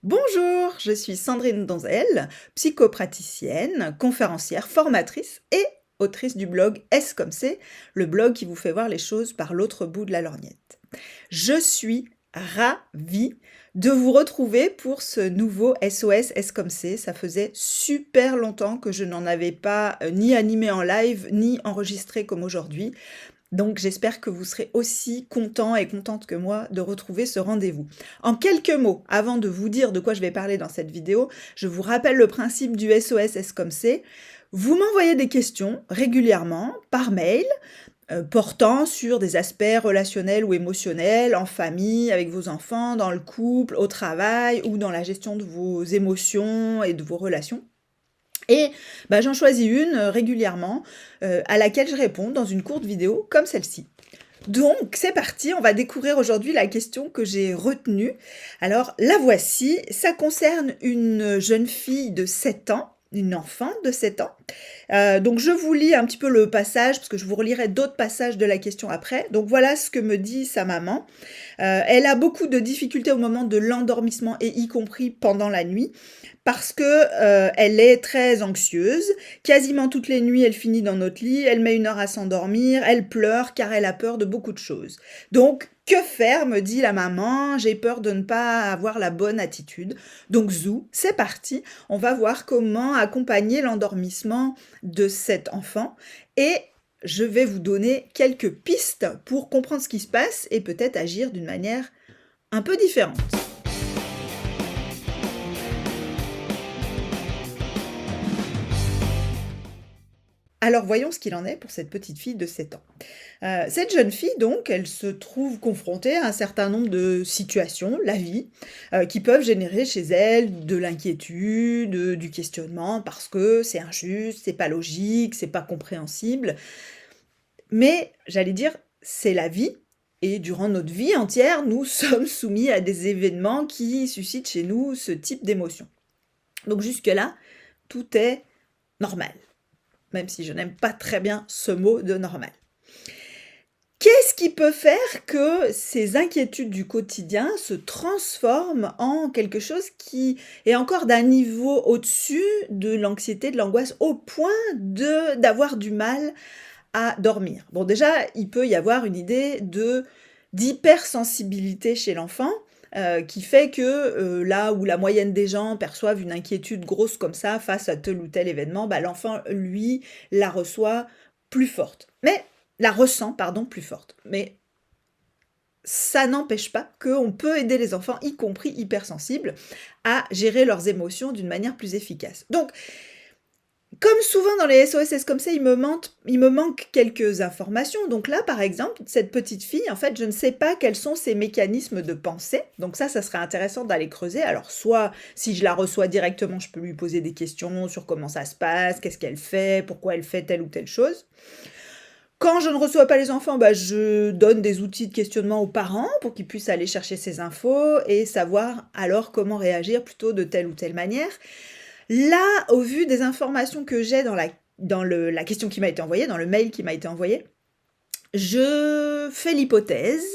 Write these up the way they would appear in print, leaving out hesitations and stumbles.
Bonjour, je suis Sandrine Donzel, psychopraticienne, conférencière, formatrice et autrice du blog Est-ce comme c'est, le blog qui vous fait voir les choses par l'autre bout de la lorgnette. Je suis ravie de vous retrouver pour ce nouveau SOS Est-ce comme c'est. Ça faisait super longtemps que je n'en avais pas ni animé en live ni enregistré comme aujourd'hui. Donc j'espère que vous serez aussi contents et contentes que moi de retrouver ce rendez-vous. En quelques mots, avant de vous dire de quoi je vais parler dans cette vidéo, je vous rappelle le principe du SOS Est-ce comme c'est. Vous m'envoyez des questions régulièrement par mail, portant sur des aspects relationnels ou émotionnels, en famille, avec vos enfants, dans le couple, au travail ou dans la gestion de vos émotions et de vos relations. Et j'en choisis une régulièrement à laquelle je réponds dans une courte vidéo comme celle-ci. Donc c'est parti, on va découvrir aujourd'hui la question que j'ai retenue. Alors la voici, ça concerne une jeune fille de 7 ans, une enfant de 7 ans. Donc je vous lis un petit peu le passage, parce que je vous relirai d'autres passages de la question après. Donc voilà ce que me dit sa maman. Elle a beaucoup de difficultés au moment de l'endormissement et y compris pendant la nuit parce que elle est très anxieuse. Quasiment toutes les nuits, elle finit dans notre lit, elle met 1 heure à s'endormir, elle pleure car elle a peur de beaucoup de choses. Donc, que faire, me dit la maman, j'ai peur de ne pas avoir la bonne attitude. Donc zou, c'est parti, on va voir comment accompagner l'endormissement de cet enfant et je vais vous donner quelques pistes pour comprendre ce qui se passe et peut-être agir d'une manière un peu différente. Alors voyons ce qu'il en est pour cette petite fille de 7 ans. Cette jeune fille donc, elle se trouve confrontée à un certain nombre de situations, la vie, qui peuvent générer chez elle de l'inquiétude, du questionnement parce que c'est injuste, c'est pas logique, c'est pas compréhensible. Mais j'allais dire, c'est la vie et durant notre vie entière, nous sommes soumis à des événements qui suscitent chez nous ce type d'émotion. Donc jusque-là, tout est normal. Même si je n'aime pas très bien ce mot de normal. Qu'est-ce qui peut faire que ces inquiétudes du quotidien se transforment en quelque chose qui est encore d'un niveau au-dessus de l'anxiété, de l'angoisse, au point d'avoir du mal à dormir? Bon, déjà, il peut y avoir une idée d'hypersensibilité chez l'enfant, qui fait que là où la moyenne des gens perçoivent une inquiétude grosse comme ça face à tel ou tel événement, l'enfant, lui, la reçoit plus forte. Mais la ressent, pardon, plus forte. Mais ça n'empêche pas qu'on peut aider les enfants, y compris hypersensibles, à gérer leurs émotions d'une manière plus efficace. Donc, comme souvent dans les SOS comme ça, il me manque quelques informations. Donc là, par exemple, cette petite fille, en fait, je ne sais pas quels sont ses mécanismes de pensée. Donc ça serait intéressant d'aller creuser. Alors soit, si je la reçois directement, je peux lui poser des questions sur comment ça se passe, qu'est-ce qu'elle fait, pourquoi elle fait telle ou telle chose. Quand je ne reçois pas les enfants, je donne des outils de questionnement aux parents pour qu'ils puissent aller chercher ces infos et savoir alors comment réagir plutôt de telle ou telle manière. Là, au vu des informations que j'ai dans la question qui m'a été envoyée, dans le mail qui m'a été envoyé, je fais l'hypothèse,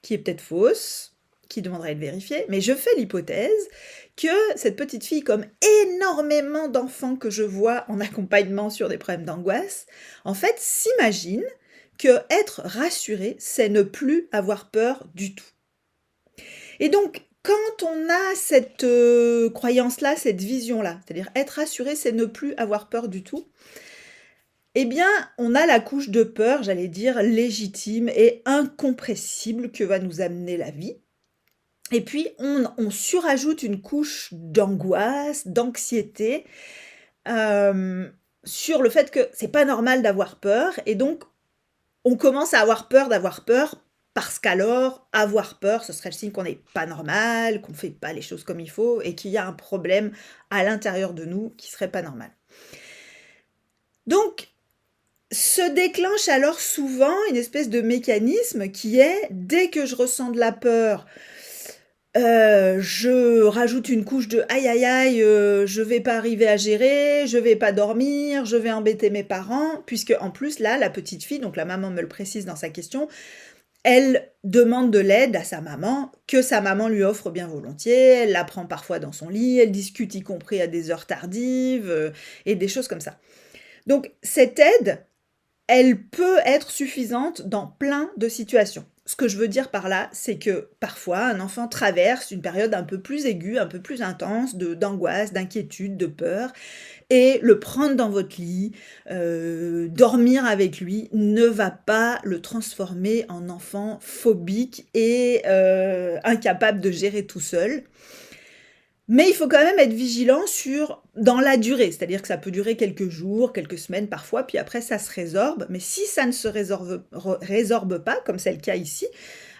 qui est peut-être fausse, qui demanderait à être vérifiée, mais je fais l'hypothèse que cette petite fille, comme énormément d'enfants que je vois en accompagnement sur des problèmes d'angoisse, en fait, s'imagine que être rassurée, c'est ne plus avoir peur du tout. Et donc, quand on a cette croyance-là, cette vision-là, c'est-à-dire être rassuré, c'est ne plus avoir peur du tout, eh bien, on a la couche de peur, j'allais dire, légitime et incompressible que va nous amener la vie. Et puis, on surajoute une couche d'angoisse, d'anxiété, sur le fait que c'est pas normal d'avoir peur. Et donc, on commence à avoir peur d'avoir peur parce qu'alors, avoir peur, ce serait le signe qu'on n'est pas normal, qu'on ne fait pas les choses comme il faut et qu'il y a un problème à l'intérieur de nous qui serait pas normal. Donc, se déclenche alors souvent une espèce de mécanisme qui est, dès que je ressens de la peur, je rajoute une couche de aïe aïe aïe, je vais pas arriver à gérer, je vais pas dormir, je vais embêter mes parents, puisque en plus là, la petite fille, donc la maman me le précise dans sa question, Elle demande de l'aide à sa maman, que sa maman lui offre bien volontiers, elle la prend parfois dans son lit, elle discute y compris à des heures tardives, et des choses comme ça. Donc cette aide, elle peut être suffisante dans plein de situations. Ce que je veux dire par là, c'est que parfois un enfant traverse une période un peu plus aiguë, un peu plus intense d'angoisse, d'inquiétude, de peur, et le prendre dans votre lit, dormir avec lui ne va pas le transformer en enfant phobique et incapable de gérer tout seul. Mais il faut quand même être vigilant dans la durée, c'est-à-dire que ça peut durer quelques jours, quelques semaines parfois, puis après ça se résorbe. Mais si ça ne se résorbe pas, comme c'est le cas ici,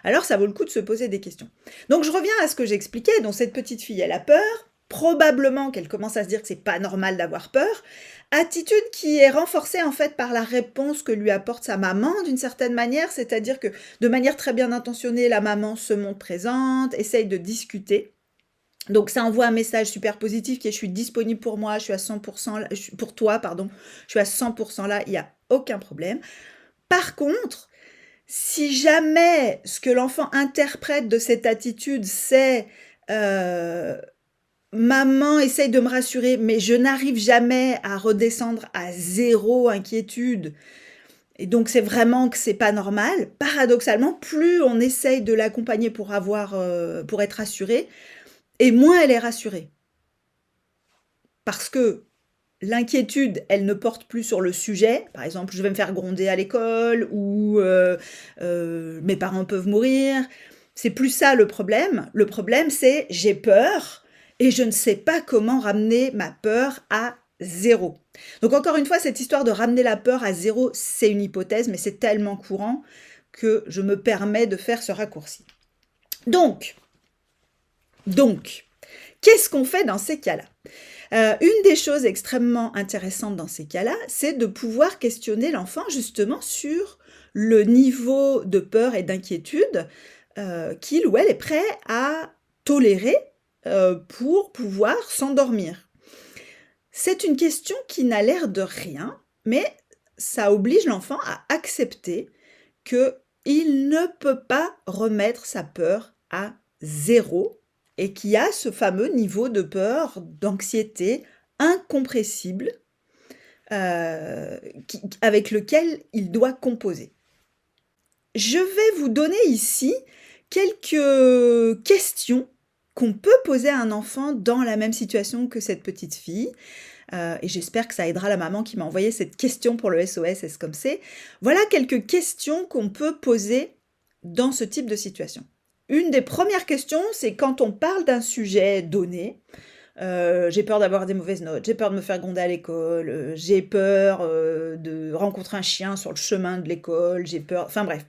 alors ça vaut le coup de se poser des questions. Donc je reviens à ce que j'expliquais, donc cette petite fille, elle a peur, probablement qu'elle commence à se dire que c'est pas normal d'avoir peur, attitude qui est renforcée en fait par la réponse que lui apporte sa maman d'une certaine manière, c'est-à-dire que de manière très bien intentionnée, la maman se montre présente, essaye de discuter. Donc ça envoie un message super positif qui est: «Je suis disponible pour moi, je suis à 100% là, pour toi, pardon, je suis à 100% là, il y a aucun problème». Par contre, si jamais ce que l'enfant interprète de cette attitude, c'est, «Maman essaye de me rassurer, mais je n'arrive jamais à redescendre à 0 inquiétude et donc c'est vraiment que c'est pas normal», paradoxalement, plus on essaye de l'accompagner pour être rassuré et moins elle est rassurée. Parce que l'inquiétude, elle ne porte plus sur le sujet. Par exemple, je vais me faire gronder à l'école ou mes parents peuvent mourir. C'est plus ça le problème. Le problème, c'est j'ai peur et je ne sais pas comment ramener ma peur à 0. Donc encore une fois, cette histoire de ramener la peur à 0, c'est une hypothèse, mais c'est tellement courant que je me permets de faire ce raccourci. Donc, qu'est-ce qu'on fait dans ces cas-là? Une des choses extrêmement intéressantes dans ces cas-là, c'est de pouvoir questionner l'enfant justement sur le niveau de peur et d'inquiétude, qu'il ou elle est prêt à tolérer, pour pouvoir s'endormir. C'est une question qui n'a l'air de rien, mais ça oblige l'enfant à accepter qu'il ne peut pas remettre sa peur à 0 et qu'il y a ce fameux niveau de peur, d'anxiété incompressible, avec lequel il doit composer. Je vais vous donner ici quelques questions qu'on peut poser à un enfant dans la même situation que cette petite fille. Et j'espère que ça aidera la maman qui m'a envoyé cette question pour le SOS Est-ce comme c'est. Voilà quelques questions qu'on peut poser dans ce type de situation. Une des premières questions, c'est quand on parle d'un sujet donné, j'ai peur d'avoir des mauvaises notes, j'ai peur de me faire gronder à l'école, j'ai peur de rencontrer un chien sur le chemin de l'école, j'ai peur, enfin bref.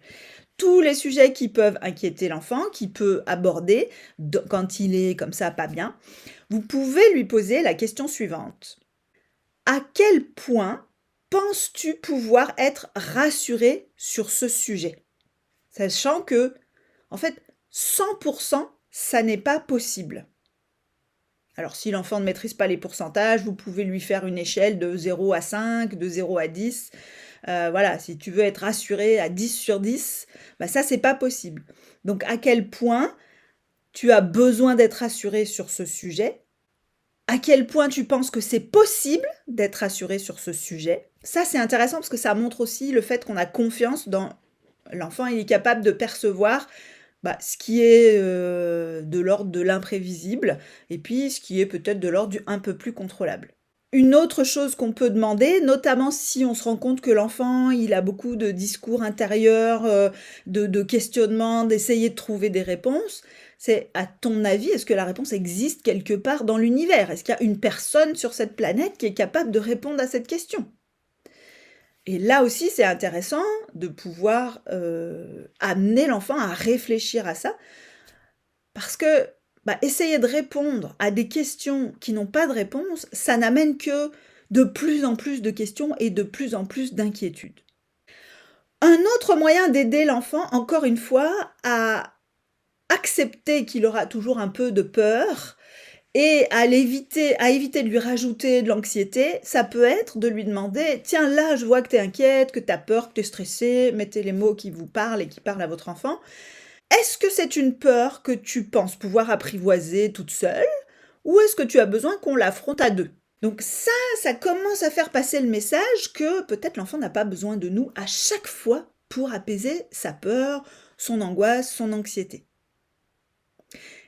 Tous les sujets qui peuvent inquiéter l'enfant, qu'il peut aborder quand il est comme ça pas bien, vous pouvez lui poser la question suivante. À quel point penses-tu pouvoir être rassuré sur ce sujet? Sachant que, en fait, 100%, ça n'est pas possible. Alors, si l'enfant ne maîtrise pas les pourcentages, vous pouvez lui faire une échelle de 0 à 5, de 0 à 10. Voilà, si tu veux être rassuré à 10 sur 10, bah ça, c'est pas possible. Donc, à quel point tu as besoin d'être rassuré sur ce sujet? À quel point tu penses que c'est possible d'être rassuré sur ce sujet? Ça, c'est intéressant parce que ça montre aussi le fait qu'on a confiance dans l'enfant. Il est capable de percevoir ce qui est de l'ordre de l'imprévisible et puis ce qui est peut-être de l'ordre du un peu plus contrôlable. Une autre chose qu'on peut demander, notamment si on se rend compte que l'enfant, il a beaucoup de discours intérieurs, de questionnements, d'essayer de trouver des réponses, c'est à ton avis, est-ce que la réponse existe quelque part dans l'univers? Est-ce qu'il y a une personne sur cette planète qui est capable de répondre à cette question? Et là aussi, c'est intéressant de pouvoir amener l'enfant à réfléchir à ça, parce que essayer de répondre à des questions qui n'ont pas de réponse, ça n'amène que de plus en plus de questions et de plus en plus d'inquiétudes. Un autre moyen d'aider l'enfant, encore une fois, à accepter qu'il aura toujours un peu de peur Et à éviter de lui rajouter de l'anxiété, ça peut être de lui demander: «Tiens, là, je vois que tu es inquiète, que tu as peur, que tu es stressée», mettez les mots qui vous parlent et qui parlent à votre enfant. «Est-ce que c'est une peur que tu penses pouvoir apprivoiser toute seule ou est-ce que tu as besoin qu'on l'affronte à 2?» Donc ça commence à faire passer le message que peut-être l'enfant n'a pas besoin de nous à chaque fois pour apaiser sa peur, son angoisse, son anxiété.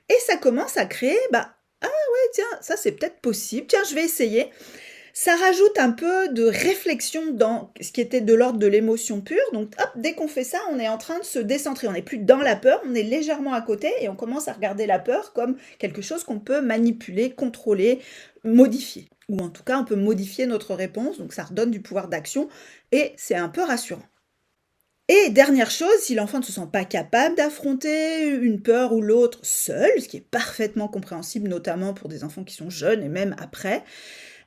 Et ça commence à créer, «Ah ouais, tiens, ça c'est peut-être possible, tiens, je vais essayer». Ça rajoute un peu de réflexion dans ce qui était de l'ordre de l'émotion pure, donc hop, dès qu'on fait ça, on est en train de se décentrer. On n'est plus dans la peur, on est légèrement à côté et on commence à regarder la peur comme quelque chose qu'on peut manipuler, contrôler, modifier. Ou en tout cas, on peut modifier notre réponse, donc ça redonne du pouvoir d'action et c'est un peu rassurant. Et dernière chose, si l'enfant ne se sent pas capable d'affronter une peur ou l'autre seul, ce qui est parfaitement compréhensible, notamment pour des enfants qui sont jeunes et même après,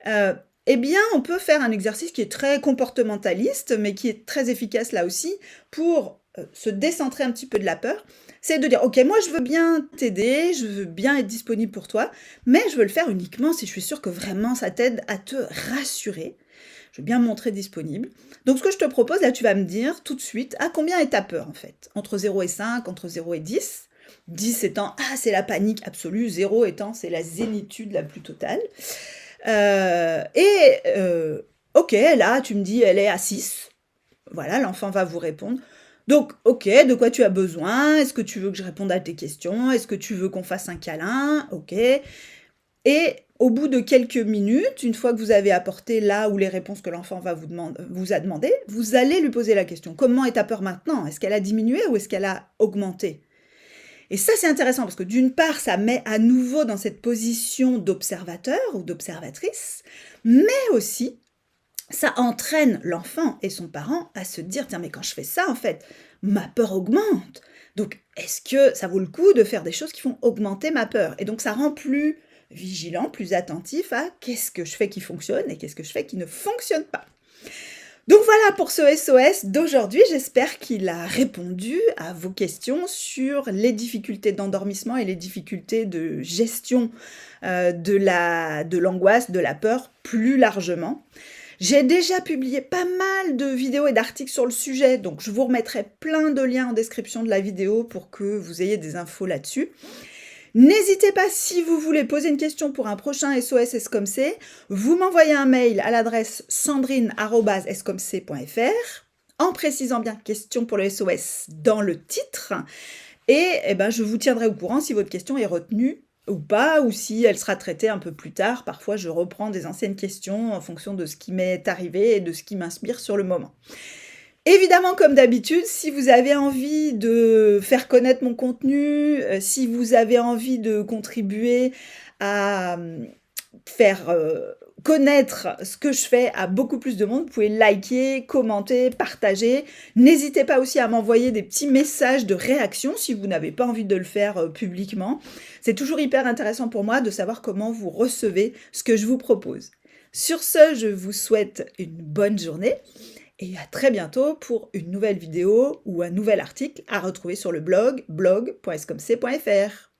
heu, eh bien, on peut faire un exercice qui est très comportementaliste, mais qui est très efficace là aussi pour, se décentrer un petit peu de la peur. C'est de dire: «OK, moi je veux bien t'aider, je veux bien être disponible pour toi, mais je veux le faire uniquement si je suis sûre que vraiment ça t'aide à te rassurer. Je veux bien me montrer disponible. Donc ce que je te propose, là, tu vas me dire tout de suite, à combien est ta peur en fait? Entre 0 et 5, entre 0 et 10. 10 étant, ah, c'est la panique absolue, 0 étant, c'est la zénitude la plus totale. OK, là, tu me dis, elle est à 6. Voilà, l'enfant va vous répondre. Donc, OK, de quoi tu as besoin? Est-ce que tu veux que je réponde à tes questions? Est-ce que tu veux qu'on fasse un câlin? OK. Et au bout de quelques minutes, une fois que vous avez apporté là ou les réponses que l'enfant vous a demandé, vous allez lui poser la question: «Comment est ta peur maintenant? Est-ce qu'elle a diminué ou est-ce qu'elle a augmenté?» Et ça, c'est intéressant parce que d'une part, ça met à nouveau dans cette position d'observateur ou d'observatrice, mais aussi, ça entraîne l'enfant et son parent à se dire: «Tiens, mais quand je fais ça, en fait, ma peur augmente. Donc est-ce que ça vaut le coup de faire des choses qui font augmenter ma peur?» Et donc ça rend plus vigilant, plus attentif à qu'est-ce que je fais qui fonctionne et qu'est-ce que je fais qui ne fonctionne pas. Donc voilà pour ce SOS d'aujourd'hui, j'espère qu'il a répondu à vos questions sur les difficultés d'endormissement et les difficultés de gestion, de l'angoisse, de la peur plus largement. J'ai déjà publié pas mal de vidéos et d'articles sur le sujet, donc je vous remettrai plein de liens en description de la vidéo pour que vous ayez des infos là-dessus. N'hésitez pas, si vous voulez poser une question pour un prochain SOS Escomcé, vous m'envoyez un mail à l'adresse sandrine@escomcé.fr en précisant bien question pour le SOS dans le titre et je vous tiendrai au courant si votre question est retenue ou pas, ou si elle sera traitée un peu plus tard. Parfois, je reprends des anciennes questions en fonction de ce qui m'est arrivé et de ce qui m'inspire sur le moment. Évidemment, comme d'habitude, si vous avez envie de faire connaître mon contenu, si vous avez envie de contribuer à, faire, connaître ce que je fais à beaucoup plus de monde, vous pouvez liker, commenter, partager. N'hésitez pas aussi à m'envoyer des petits messages de réaction si vous n'avez pas envie de le faire, publiquement. C'est toujours hyper intéressant pour moi de savoir comment vous recevez ce que je vous propose. Sur ce, je vous souhaite une bonne journée et à très bientôt pour une nouvelle vidéo ou un nouvel article à retrouver sur le blog blog.escomc.fr.